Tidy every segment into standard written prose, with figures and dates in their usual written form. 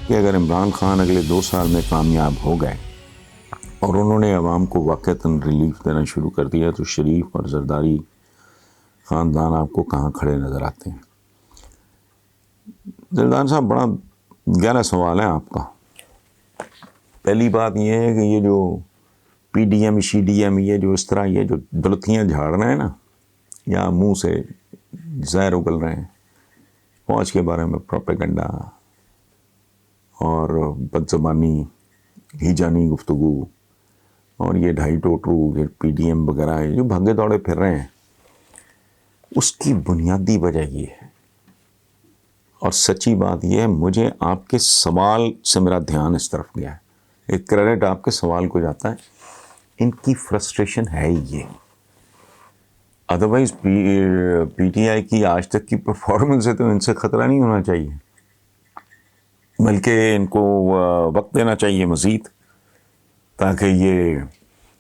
کہ اگر عمران خان اگلے 2 سال میں کامیاب ہو گئے اور انہوں نے عوام کو واقعتاً ریلیف دینا شروع کر دیا تو شریف اور زرداری خاندان آپ کو کہاں کھڑے نظر آتے ہیں؟ زرداری صاحب بڑا گہرا سوال ہے آپ کا. پہلی بات یہ ہے کہ یہ جو پی ڈی ایم شی ڈی ایم یہ جو اس طرح یہ جو دلتیاں جھاڑ رہے ہیں نا یا منہ سے زہر اگل رہے ہیں، فوج کے بارے میں پروپیگنڈا اور بد زبانی ہیجانی گفتگو اور یہ ڈھائی ٹوٹرو یہ پی ڈی ایم وغیرہ جو بھاگے دوڑے پھر رہے ہیں، اس کی بنیادی وجہ یہ ہے. اور سچی بات یہ ہے، مجھے آپ کے سوال سے میرا دھیان اس طرف گیا ہے، ایک کریڈٹ آپ کے سوال کو جاتا ہے. ان کی فرسٹریشن ہے یہ، ادروائز پی ٹی آئی کی آج تک کی پرفارمنس ہے تو ان سے خطرہ نہیں ہونا چاہیے، بلکہ ان کو وقت دینا چاہیے مزید، تاکہ یہ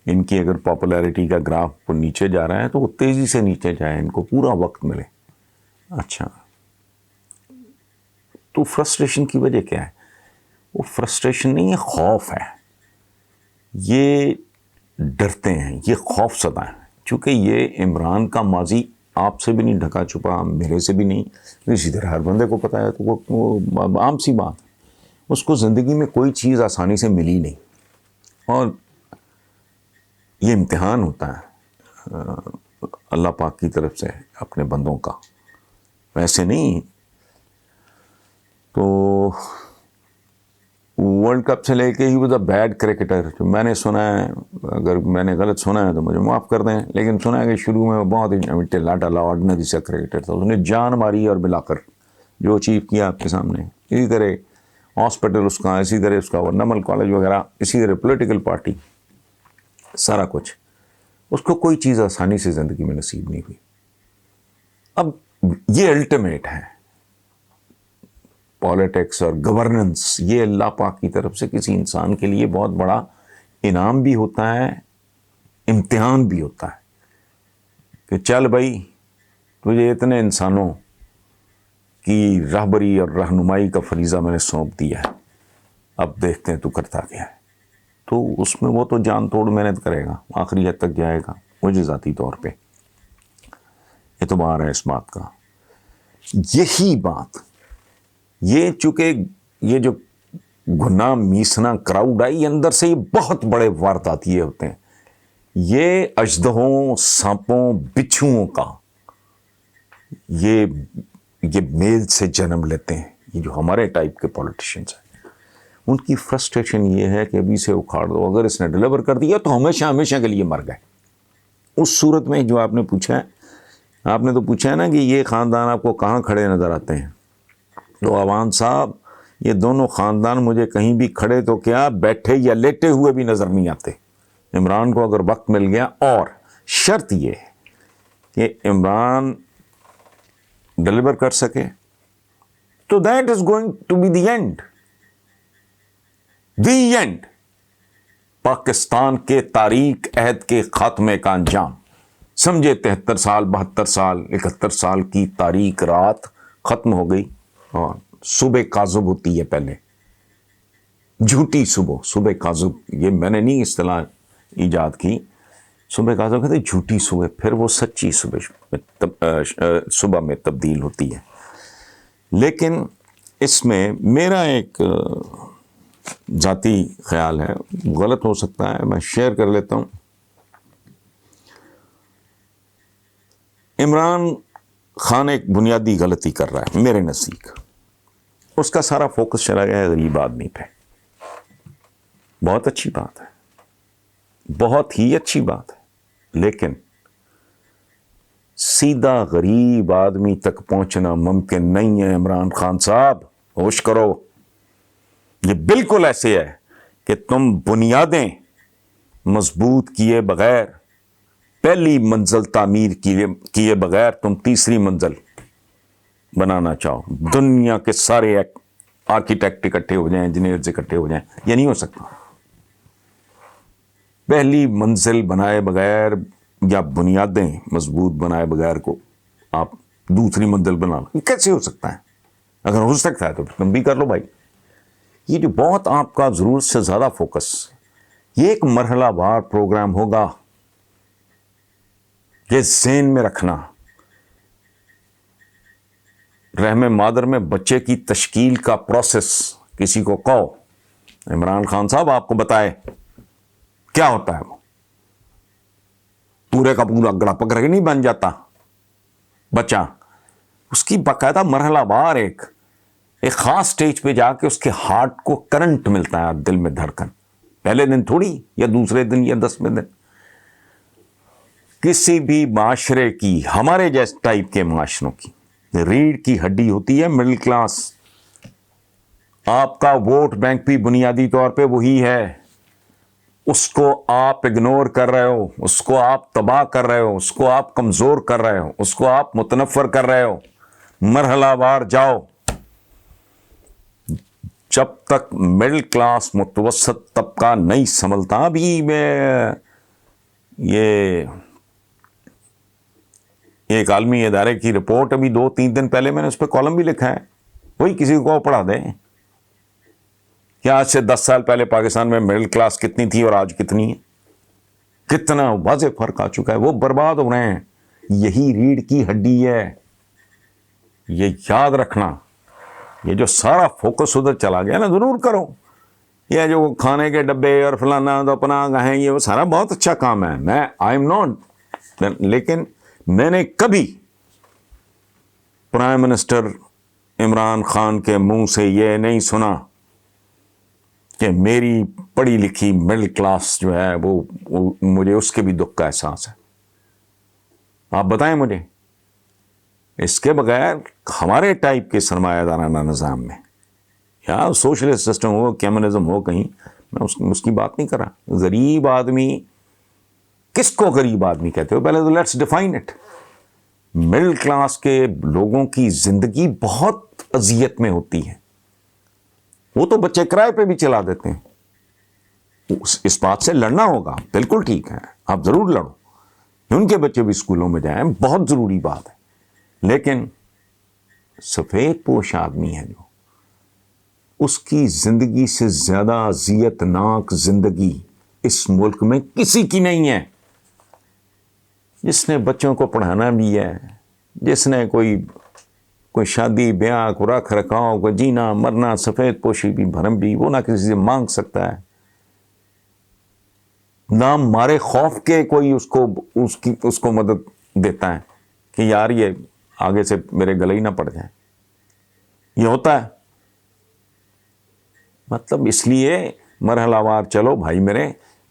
ان کی اگر پاپولیرٹی کا گراف نیچے جا رہا ہے تو وہ تیزی سے نیچے جائے، ان کو پورا وقت ملے. اچھا، تو فرسٹریشن کی وجہ کیا ہے؟ وہ فرسٹریشن نہیں ہے، خوف ہے. یہ ڈرتے ہیں، یہ خوف زدہ ہیں، چونکہ یہ عمران کا ماضی آپ سے بھی نہیں ڈھکا چھپا، میرے سے بھی نہیں، اسی طرح ہر بندے کو پتا ہے. تو وہ عام سی بات، اس کو زندگی میں کوئی چیز آسانی سے ملی نہیں، اور یہ امتحان ہوتا ہے اللہ پاک کی طرف سے اپنے بندوں کا، ویسے نہیں. تو ورلڈ کپ سے لے کے he was a bad cricketer, جو میں نے سنا ہے، اگر میں نے غلط سنا ہے تو مجھے معاف کر دیں، لیکن سنا ہے کہ شروع میں وہ بہت ہی ٹلا ٹلا آرڈنری سا کرکٹر تھا. اس نے جان ماری اور ملا کر جو اچیو کیا آپ کے سامنے. اسی طرح ہاسپٹل اس کا، اسی طرح اس کا ورنمل کالج وغیرہ، اسی طرح پولیٹیکل پارٹی، سارا کچھ. اس کو کوئی چیز آسانی سے زندگی میں نصیب نہیں ہوئی. اب یہ الٹیمیٹ ہے، پالیٹکس اور گورننس، یہ اللہ پاک کی طرف سے کسی انسان کے لیے بہت بڑا انعام بھی ہوتا ہے، امتحان بھی ہوتا ہے کہ چل بھائی، تجھے اتنے انسانوں کی رہبری اور رہنمائی کا فریضہ میں نے سونپ دیا ہے، اب دیکھتے ہیں تو کرتا کیا ہے. تو اس میں وہ تو جان توڑ محنت کرے گا، آخری حد تک جائے گا. مجھے ذاتی طور پہ اعتبار ہے اس بات کا. یہی بات، یہ چونکہ یہ جو گناہ میسنا کراؤڈ آئی اندر سے، یہ بہت بڑے واردات یہ ہوتے ہیں، یہ اژدہوں، سانپوں، بچھوؤں کا یہ میل سے جنم لیتے ہیں. یہ جو ہمارے ٹائپ کے پولیٹیشینز ہیں، ان کی فرسٹریشن یہ ہے کہ ابھی سے اکھاڑ دو، اگر اس نے ڈیلیور کر دیا تو ہمیشہ ہمیشہ کے لیے مر گئے. اس صورت میں جو آپ نے پوچھا ہے، آپ نے تو پوچھا ہے نا کہ یہ خاندان آپ کو کہاں کھڑے نظر آتے ہیں، تو عوان صاحب یہ دونوں خاندان مجھے کہیں بھی کھڑے تو کیا، بیٹھے یا لیٹے ہوئے بھی نظر نہیں آتے. عمران کو اگر وقت مل گیا، اور شرط یہ ہے کہ عمران ڈیلیور کر سکے، تو that is going to be the end, the end, Pakistan کے تاریک عہد کے خاتمے کا انجام. سمجھے 73 سال، 72 سال، 71 سال کی تاریک رات ختم ہو گئی، اور صبح کاذب ہوتی ہے. پہلے جھوٹی صبح کاذب، یہ میں نے نہیں اصطلاح ایجاد کی. صبح کاذب کہتے ہیں جھوٹی صبح، پھر وہ سچی صبح میں تبدیل ہوتی ہے. لیکن اس میں میرا ایک ذاتی خیال ہے، غلط ہو سکتا ہے، میں شیئر کر لیتا ہوں. عمران خان ایک بنیادی غلطی کر رہا ہے میرے نزدیک. اس کا سارا فوکس چلا گیا ہے غریب آدمی پہ. بہت اچھی بات ہے، بہت ہی اچھی بات ہے، لیکن سیدھا غریب آدمی تک پہنچنا ممکن نہیں ہے. عمران خان صاحب ہوش کرو. یہ بالکل ایسے ہے کہ تم بنیادیں مضبوط کیے بغیر، پہلی منزل تعمیر کیے بغیر تم تیسری منزل بنانا چاہو، دنیا کے سارے آرکیٹیکٹ اکٹھے ہو جائیں، انجینئرز اکٹھے ہو جائیں، یہ نہیں ہو سکتا. پہلی منزل بنائے بغیر یا بنیادیں مضبوط بنائے بغیر کو آپ دوسری منزل بنا لو، کیسے ہو سکتا ہے؟ اگر ہو سکتا ہے تو تم بھی کر لو بھائی. یہ جو بہت آپ کا ضرورت سے زیادہ فوکس، یہ ایک مرحلہ وار پروگرام ہوگا. یہ ذہن میں رکھنا. رحم مادر میں بچے کی تشکیل کا پروسیس کسی کو کہو، عمران خان صاحب آپ کو بتائے کیا ہوتا ہے. وہ پورے کا پورا گڑا پکڑ کے نہیں بن جاتا بچہ. اس کی باقاعدہ مرحلہ وار ایک خاص سٹیج پہ جا کے اس کے ہارٹ کو کرنٹ ملتا ہے، دل میں دھڑکن. پہلے دن تھوڑی، یا دوسرے دن، یا 10ویں دن. کسی بھی معاشرے کی، ہمارے جیسے ٹائپ کے معاشروں کی ریڑھ کی ہڈی ہوتی ہے مڈل کلاس. آپ کا ووٹ بینک بھی بنیادی طور پہ وہی ہے. اس کو آپ اگنور کر رہے ہو، اس کو آپ تباہ کر رہے ہو، اس کو آپ کمزور کر رہے ہو، اس کو آپ متنفر کر رہے ہو. مرحلہ وار جاؤ. جب تک مڈل کلاس متوسط طبقہ نہیں سنبھلتا. ابھی میں یہ ایک عالمی ادارے کی رپورٹ ابھی 2-3 دن پہلے میں نے اس پہ کالم بھی لکھا ہے، وہی کسی کو پڑھا دیں کہ آج سے 10 سال پہلے پاکستان میں مڈل کلاس کتنی تھی اور آج کتنی ہے. کتنا واضح فرق آ چکا ہے. وہ برباد ہو رہے ہیں. یہی ریڑھ کی ہڈی ہے. یہ یاد رکھنا. یہ جو سارا فوکس ادھر چلا گیا نا، ضرور کرو. یہ جو کھانے کے ڈبے اور فلانا تو اپنا گاہیں، یہ وہ سارا بہت اچھا کام ہے. میں آئی ایم ناٹ، لیکن میں نے کبھی پرائم منسٹر عمران خان کے منہ سے یہ نہیں سنا کہ میری پڑھی لکھی مڈل کلاس جو ہے وہ مجھے اس کے بھی دکھ کا احساس ہے. آپ بتائیں مجھے. اس کے بغیر ہمارے ٹائپ کے سرمایہ دارانہ نظام میں، یا سوشلسٹ سسٹم ہو، کمیونزم ہو کہیں، میں اس کی بات نہیں کر رہا. غریب آدمی، کس کو غریب آدمی کہتے ہو؟ پہلے تو let's define it. Middle class کے لوگوں کی زندگی بہت اذیت میں ہوتی ہے. وہ تو بچے کرائے پہ بھی چلا دیتے ہیں. اس بات سے لڑنا ہوگا، بالکل ٹھیک ہے، آپ ضرور لڑو. ان کے بچے بھی اسکولوں میں جائیں، بہت ضروری بات ہے. لیکن سفید پوش آدمی ہے جو، اس کی زندگی سے زیادہ اذیت ناک زندگی اس ملک میں کسی کی نہیں ہے. جس نے بچوں کو پڑھانا بھی ہے، جس نے کوئی شادی بیاہ کو رکھ رکھاؤ کو جینا مرنا، سفید پوشی بھی بھرم بھی، وہ نہ کسی سے مانگ سکتا ہے، نہ مارے خوف کے کوئی اس کو مدد دیتا ہے کہ یار یہ آگے سے میرے گلے ہی نہ پڑ جائے. یہ ہوتا ہے. مطلب اس لیے مرحلہ وار چلو بھائی.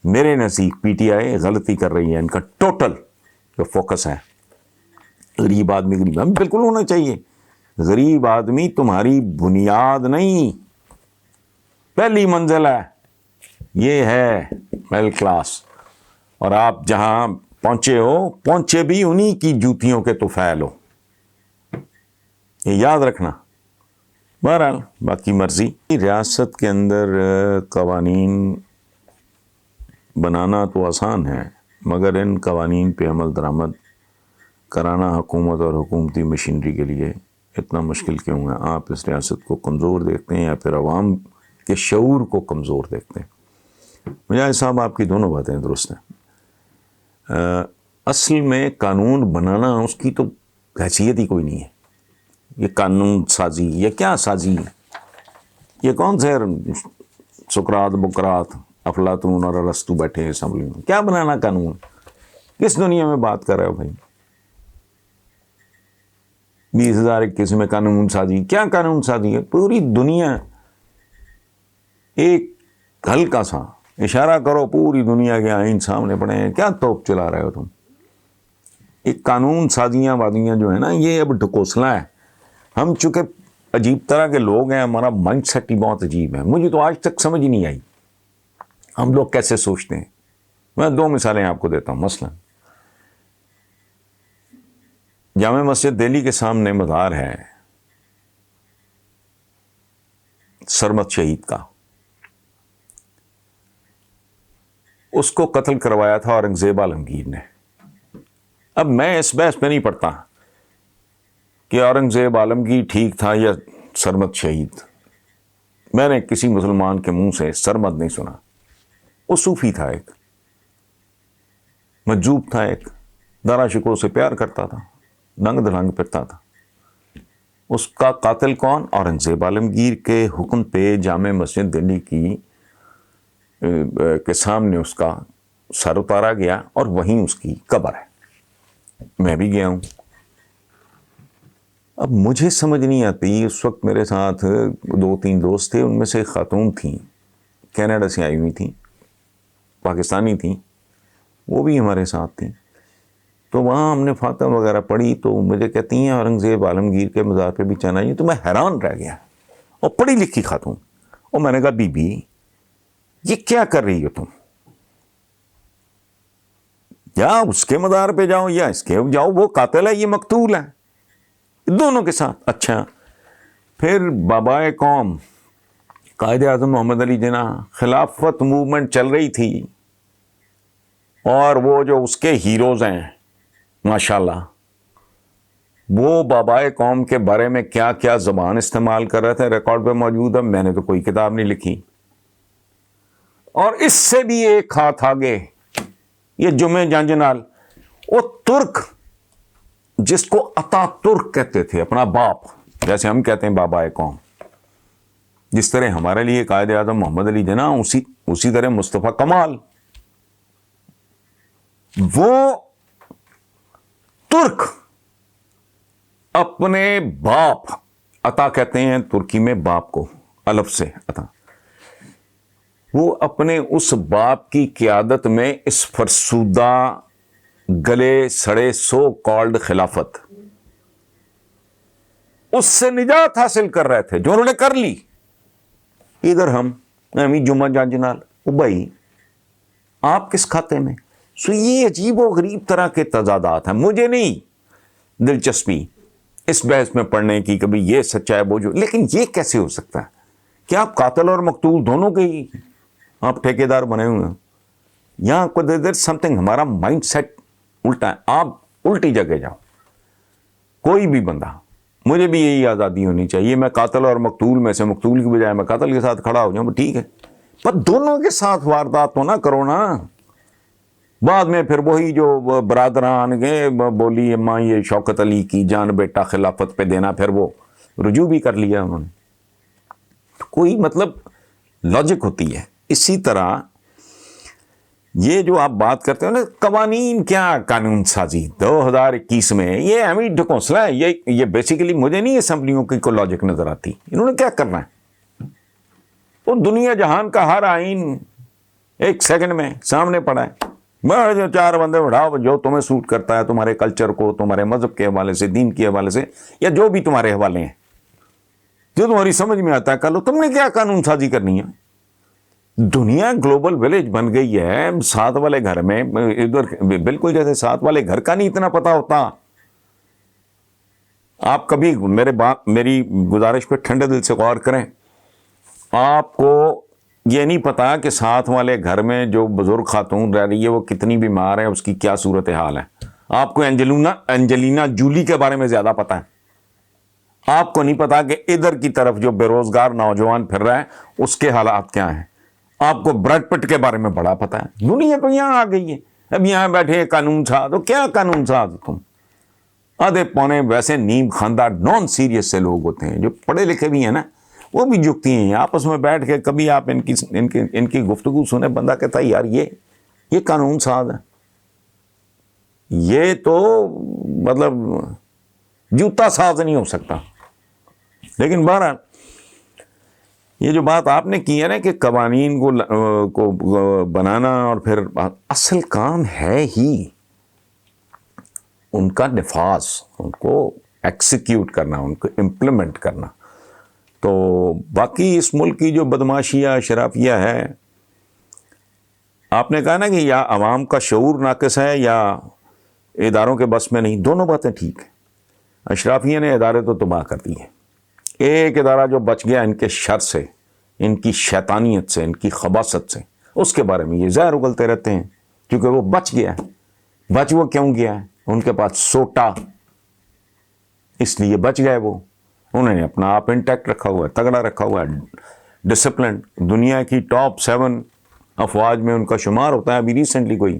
میرے نزدیک پی ٹی آئی غلطی کر رہی ہے. ان کا ٹوٹل جو فوکس ہے غریب آدمی بالکل ہونا چاہیے. غریب آدمی تمہاری بنیاد نہیں، پہلی منزل ہے. یہ ہے مڈل کلاس. اور آپ جہاں پہنچے بھی انہی کی جوتیوں کے طفیل ہو. یہ یاد رکھنا. بہرحال باقی مرضی. ریاست کے اندر قوانین بنانا تو آسان ہے، مگر ان قوانین پہ عمل درآمد کرانا حکومت اور حکومتی مشینری کے لیے اتنا مشکل کیوں ہے؟ آپ اس ریاست کو کمزور دیکھتے ہیں یا پھر عوام کے شعور کو کمزور دیکھتے ہیں؟ مجاہد صاحب آپ کی دونوں باتیں درست ہیں. اصل میں قانون بنانا اس کی تو حیثیت ہی کوئی نہیں ہے. یہ قانون سازی، یہ کیا سازی ہے؟ یہ کون سے سقراط بقراط افلاطون اور ارسطو بیٹھے ہیں اسمبلی میں؟ کیا بنانا قانون؟ کس دنیا میں بات کر رہے ہو بھائی؟ 2021 میں قانون سازی؟ کیا قانون سازی ہے؟ پوری دنیا، ایک ہلکا سا اشارہ کرو، پوری دنیا کے آئین سامنے پڑے ہیں. کیا توپ چلا رہے ہو تم؟ ایک قانون سازیاں وادیاں جو ہے نا، یہ اب ڈھکوسلا ہے. ہم چونکہ عجیب طرح کے لوگ ہیں، ہمارا مائنڈ سیٹ ہی بہت عجیب ہے. مجھے تو آج تک سمجھ ہی نہیں آئی ہم لوگ کیسے سوچتے ہیں. میں 2 مثالیں آپ کو دیتا ہوں. مثلا جامع مسجد دہلی کے سامنے مزار ہے سرمد شہید کا. اس کو قتل کروایا تھا اورنگزیب عالمگیر نے. اب میں اس بحث پہ نہیں پڑتا کہ اورنگزیب عالمگیر ٹھیک تھا یا سرمد شہید. میں نے کسی مسلمان کے منہ سے سرمد نہیں سنا. وہ صوفی تھا، ایک مجذوب تھا، ایک دارا شکو سے پیار کرتا تھا، ننگ دھڑنگ پھرتا تھا. اس کا قاتل کون؟ اورنگزیب عالمگیر کے حکم پہ جامع مسجد دلی کے سامنے اس کا سر اتارا گیا اور وہیں اس کی قبر ہے. میں بھی گیا ہوں. اب مجھے سمجھ نہیں آتی، اس وقت میرے ساتھ 2-3 دوست تھے، ان میں سے ایک خاتون تھیں، کینیڈا سے آئی ہوئی تھیں، پاکستانی تھیں، وہ بھی ہمارے ساتھ تھیں. تو وہاں ہم نے فاتحہ وغیرہ پڑھی تو مجھے کہتی ہیں اورنگزیب عالمگیر کے مزار پہ بھی جانا ہے. تو میں حیران رہ گیا، اور پڑھی لکھی خاتون. اور میں نے کہا بی بی یہ کیا کر رہی ہو تم؟ یا اس کے مزار پہ جاؤ یا اس کے جاؤ، وہ قاتل ہے، یہ مقتول ہے، دونوں کے ساتھ. اچھا، پھر بابائے قوم قائد اعظم محمد علی جناح، خلافت موومنٹ چل رہی تھی، اور وہ جو اس کے ہیروز ہیں ماشاءاللہ، وہ بابائے قوم کے بارے میں کیا کیا زبان استعمال کر رہے تھے، ریکارڈ پہ موجود ہے. میں نے تو کوئی کتاب نہیں لکھی. اور اس سے بھی ایک ہاتھ آگے یہ جمعہ جانجنال، وہ ترک جس کو اتا ترک کہتے تھے، اپنا باپ، جیسے ہم کہتے ہیں بابائے قوم، جس طرح ہمارے لیے قائد اعظم محمد علی جناح، اسی طرح مصطفیٰ کمال. وہ ترک اپنے باپ، عطا کہتے ہیں ترکی میں باپ کو، الف سے عطا، وہ اپنے اس باپ کی قیادت میں اس فرسودہ گلے سڑے سو کالڈ خلافت، اس سے نجات حاصل کر رہے تھے جو انہوں نے کر لی. ادھر ہم جمعہ جانجنال، بھائی آپ کس کھاتے میں؟ سو یہ عجیب و غریب طرح کے تضادات ہیں. مجھے نہیں دلچسپی اس بحث میں پڑھنے کی کبھی یہ سچا ہے وہ جو، لیکن یہ کیسے ہو سکتا ہے کہ آپ قاتل اور مقتول دونوں کے ہی آپ ٹھیکیدار بنے ہوئے ہیں؟ یہاں کو دیر سم تھنگ، ہمارا مائنڈ سیٹ الٹا ہے. آپ الٹی جگہ جاؤ. کوئی بھی بندہ، مجھے بھی یہی آزادی ہونی چاہیے، میں قاتل اور مقتول میں سے مقتول کی بجائے میں قاتل کے ساتھ کھڑا ہو جاؤں، ٹھیک ہے، پر دونوں کے ساتھ واردات تو نہ کرو نا. بعد میں پھر وہی جو برادران گئے بولی اماں یہ شوکت علی کی جان بیٹا خلافت پہ دینا، پھر وہ رجوع بھی کر لیا انہوں نے. کوئی مطلب لاجک ہوتی ہے. اسی طرح یہ جو آپ بات کرتے ہو نا قوانین، کیا قانون سازی 2021 میں، یہ ہمیں ڈھکوسلا ہے. یہ بیسیکلی مجھے نہیں اسمبلیوں کی کوئی لاجک نظر آتی. انہوں نے کیا کرنا ہے؟ وہ دنیا جہان کا ہر آئین ایک سیکنڈ میں سامنے پڑا ہے. جو 4 بندے اٹھاؤ جو تمہیں سوٹ کرتا ہے، تمہارے کلچر کو، تمہارے مذہب کے حوالے سے، دین کے حوالے سے، یا جو بھی تمہارے حوالے ہیں، جو تمہاری سمجھ میں آتا ہے کر لو. تم نے کیا قانون سازی کرنی ہے؟ دنیا گلوبل ولیج بن گئی ہے. ساتھ والے گھر میں ادھر بالکل جیسے ساتھ والے گھر کا نہیں اتنا پتا ہوتا. آپ کبھی میری گزارش پہ ٹھنڈے دل سے غور کریں. آپ کو یہ نہیں پتا کہ ساتھ والے گھر میں جو بزرگ خاتون رہ رہی ہے وہ کتنی بیمار ہے، اس کی کیا صورت حال ہے. آپ کو انجلینا جولی کے بارے میں زیادہ پتا ہے. آپ کو نہیں پتا کہ ادھر کی طرف جو بے روزگار نوجوان پھر رہا ہے اس کے حالات کیا ہیں. آپ کو بریڈ پٹ کے بارے میں بڑا پتا ہے. دنیا تو یہاں آ گئی ہے. اب یہاں بیٹھے قانون ساز، تو کیا قانون ساز تم؟ آدھے پونے ویسے نیم خاندار نان سیریس سے لوگ ہوتے ہیں، جو پڑھے لکھے بھی ہیں نا، وہ بھی جھکتی ہیں آپس میں بیٹھ کے. کبھی آپ ان کی گفتگو سنیں، بندہ کہتا ہے یار یہ قانون ساز ہے، یہ تو مطلب جوتا ساز نہیں ہو سکتا. لیکن بہرحال یہ جو بات آپ نے کی ہے نا کہ قوانین کو بنانا، اور پھر اصل کام ہے ہی ان کا نفاذ، ان کو ایکسیکیوٹ کرنا، ان کو امپلیمنٹ کرنا. تو باقی اس ملک کی جو بدماشیہ اشرافیہ ہے، آپ نے کہا نا کہ یا عوام کا شعور ناقص ہے یا اداروں کے بس میں نہیں. دونوں باتیں ٹھیک ہیں. اشرافیہ نے ادارے تو تباہ کر دی ہیں. ایک ادارہ جو بچ گیا ان کے شر سے، ان کی شیطانیت سے، ان کی خباثت سے، اس کے بارے میں یہ زہر اگلتے رہتے ہیں، کیونکہ وہ بچ گیا ہے. بچ وہ کیوں گیا ہے؟ ان کے پاس سوٹا، اس لیے بچ گئے. وہ انہوں نے اپنا آپ انٹیکٹ رکھا ہوا ہے، تگڑا رکھا ہوا ہے، ڈسپلن، دنیا کی ٹاپ 7 افواج میں ان کا شمار ہوتا ہے. ابھی ریسنٹلی کوئی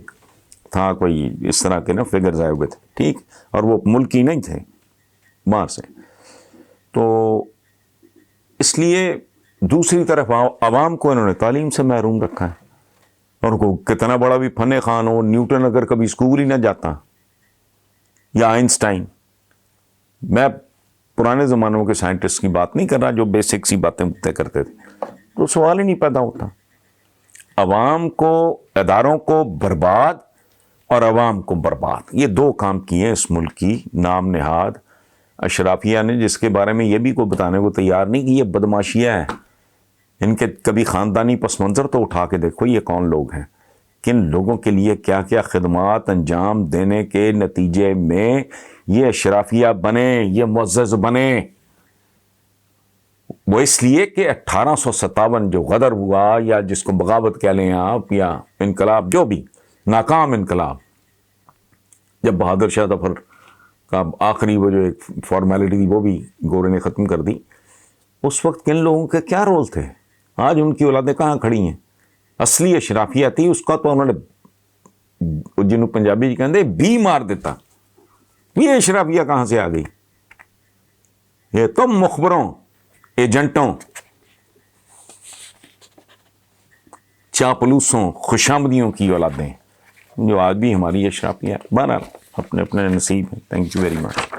تھا، کوئی اس طرح کے نا فگرز آئے ہوئے تھے، ٹھیک، اور وہ ملکی نہیں تھے، باہر سے. تو اس لیے دوسری طرف عوام کو انہوں نے تعلیم سے محروم رکھا ہے. اور کو کتنا بڑا بھی فن خان ہو، نیوٹن اگر کبھی اسکول ہی نہ جاتا، یا آئنسٹائن، میں پرانے زمانوں کے سائنٹسٹ کی بات نہیں کر رہا جو بیسک سی باتیں طے کرتے تھے، تو سوال ہی نہیں پیدا ہوتا. عوام کو، اداروں کو برباد اور عوام کو برباد، یہ 2 کام کیے اس ملک کی نام نہاد اشرافیہ نے، جس کے بارے میں یہ بھی کوئی بتانے کو تیار نہیں کہ یہ بدماشیہ ہے. ان کے کبھی خاندانی پس منظر تو اٹھا کے دیکھو، یہ کون لوگ ہیں، کن لوگوں کے لیے کیا کیا خدمات انجام دینے کے نتیجے میں یہ اشرافیہ بنے، یہ معزز بنے. وہ اس لیے کہ 1857 جو غدر ہوا، یا جس کو بغاوت کہہ لیں آپ، یا انقلاب، جو بھی ناکام انقلاب، جب بہادر شاہ ظفر کا آخری وہ جو ایک فارمیلٹی تھی وہ بھی گورے نے ختم کر دی، اس وقت کن لوگوں کے کیا رول تھے؟ آج ان کی اولادیں کہاں کھڑی ہیں؟ اصلی اشرافیہ تھی، اس کا تو انہوں نے، جنہوں پنجابی جی کہتے بھی مار دیتا. یہ اشرافیہ کہاں سے آ گئی؟ یہ تم مخبروں، ایجنٹوں، چاپلوسوں، خوشامدیوں کی اولادیں جو آج بھی ہماری اشرافیہ. بہرحال اپنے اپنے نصیب ہیں. Thank you very much.